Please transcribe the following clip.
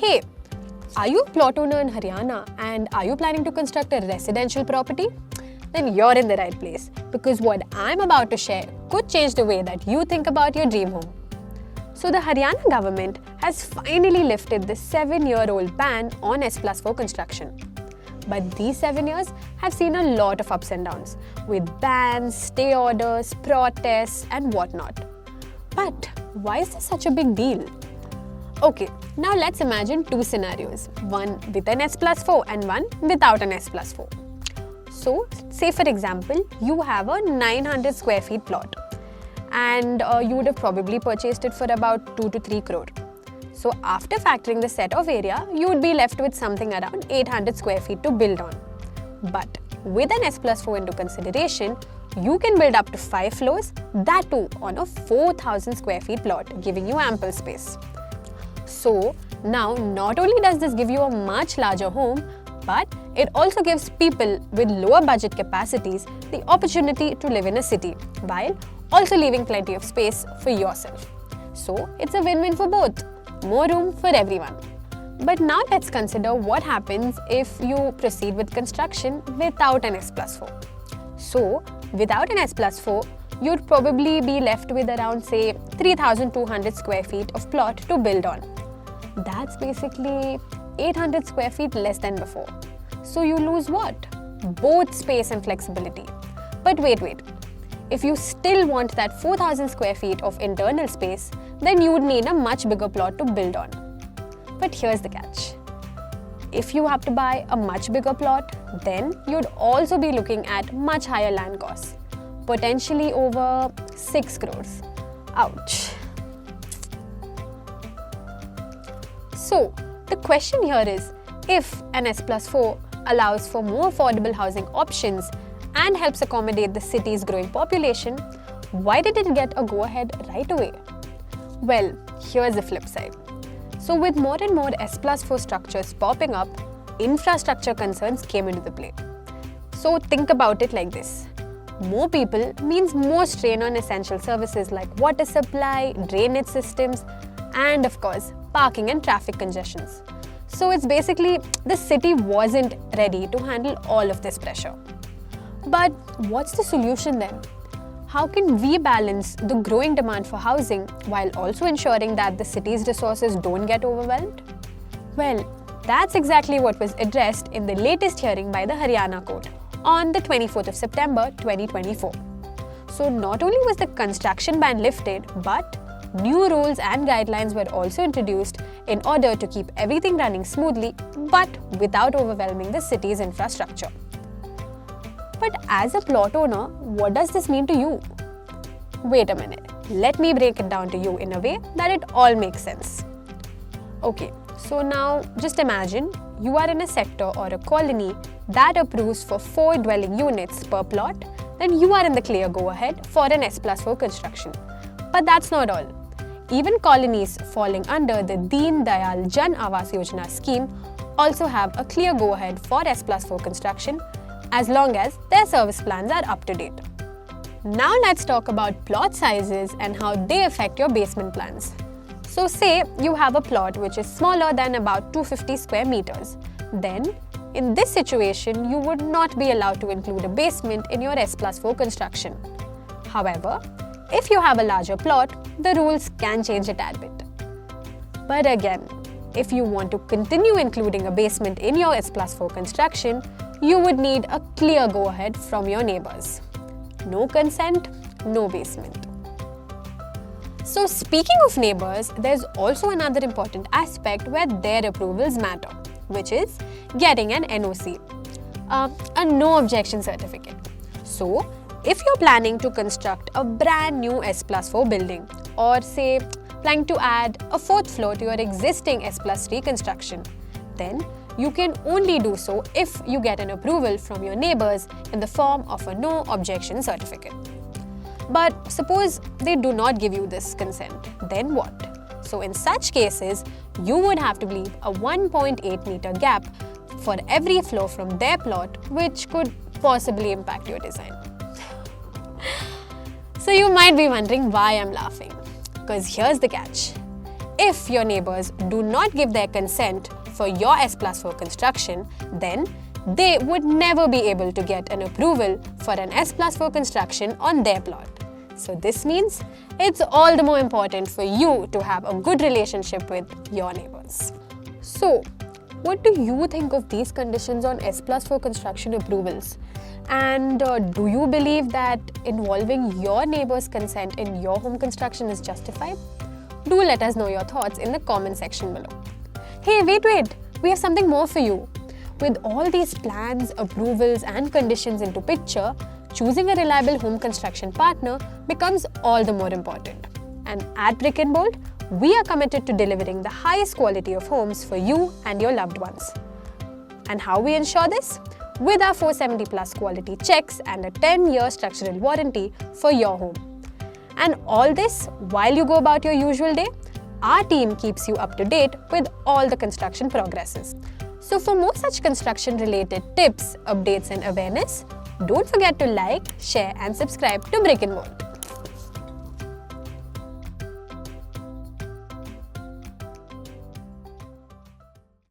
Hey, are you a plot owner in Haryana and are you planning to construct a residential property? Then you're in the right place, because what I'm about to share could change the way that you think about your dream home. So the Haryana government has finally lifted the 7-year-old ban on S+4 construction. But these 7 years have seen a lot of ups and downs, with bans, stay orders, protests and whatnot. But why is this such a big deal? Okay, now let's imagine two scenarios, one with an S+4 and one without an S+4. So, say for example, you have a 900 square feet plot and you would have probably purchased it for about 2 to 3 crore. So, after factoring the set of area, you would be left with something around 800 square feet to build on. But with an S+4 into consideration, you can build up to 5 floors, that too on a 4,000 square feet plot, giving you ample space. So, now not only does this give you a much larger home, but it also gives people with lower budget capacities the opportunity to live in a city, while also leaving plenty of space for yourself. So, it's a win-win for both. More room for everyone. But now let's consider what happens if you proceed with construction without an S+4. So, without an S+4, you'd probably be left with around, say, 3,200 square feet of plot to build on. That's basically 800 square feet less than before. So you lose what? Both space and flexibility. But wait. If you still want that 4,000 square feet of internal space, then you would need a much bigger plot to build on. But here's the catch. If you have to buy a much bigger plot, then you'd also be looking at much higher land costs, potentially over 6 crores. Ouch. So, the question here is, if an S+4 allows for more affordable housing options and helps accommodate the city's growing population, why did it get a go-ahead right away? Well, here's the flip side. So with more and more S+4 structures popping up, infrastructure concerns came into the play. So think about it like this. More people means more strain on essential services like water supply, drainage systems, and of course, parking and traffic congestions. So it's basically the city wasn't ready to handle all of this pressure. But what's the solution then? How can we balance the growing demand for housing while also ensuring that the city's resources don't get overwhelmed? Well, that's exactly what was addressed in the latest hearing by the Haryana court on the 24th of September 2024. So not only was the construction ban lifted, but new rules and guidelines were also introduced in order to keep everything running smoothly but without overwhelming the city's infrastructure. But as a plot owner, what does this mean to you? Wait a minute, let me break it down to you in a way that it all makes sense. Okay, so now just imagine you are in a sector or a colony that approves for 4 dwelling units per plot, then you are in the clear go-ahead for an S+4 construction. But that's not all. Even colonies falling under the Deen Dayal Jan Awas Yojana scheme also have a clear go-ahead for S+4 construction as long as their service plans are up to date. Now let's talk about plot sizes and how they affect your basement plans. So say you have a plot which is smaller than about 250 square meters. Then in this situation, you would not be allowed to include a basement in your S+4 construction. However, if you have a larger plot, the rules can change a tad bit. But again, if you want to continue including a basement in your S+4 construction, you would need a clear go-ahead from your neighbors. No consent, no basement. So speaking of neighbors, there's also another important aspect where their approvals matter, which is getting an NOC, a No-Objection Certificate. So, if you're planning to construct a brand new S+4 building, or say planning to add a 4th floor to your existing S+3 construction, then you can only do so if you get an approval from your neighbors in the form of a No-Objection Certificate. But suppose they do not give you this consent, then what? So in such cases, you would have to leave a 1.8 meter gap for every floor from their plot, which could possibly impact your design. So you might be wondering why I'm laughing. Because here's the catch. if your neighbors do not give their consent for your S+4 construction, then they would never be able to get an approval for an S+4 construction on their plot. So this means it's all the more important for you to have a good relationship with your neighbors. So, what do you think of these conditions on S+4 construction approvals? And do you believe that involving your neighbor's consent in your home construction is justified? Do let us know your thoughts in the comment section below. Hey, wait, we have something more for you. With all these plans, approvals and conditions into picture, choosing a reliable home construction partner becomes all the more important. And at Brick&Bolt, we are committed to delivering the highest quality of homes for you and your loved ones. And how we ensure this? With our 470 plus quality checks and a 10-year structural warranty for your home. And all this while you go about your usual day, our team keeps you up to date with all the construction progresses. So for more such construction-related tips, updates and awareness, don't forget to like, share and subscribe to Brick&Bolt.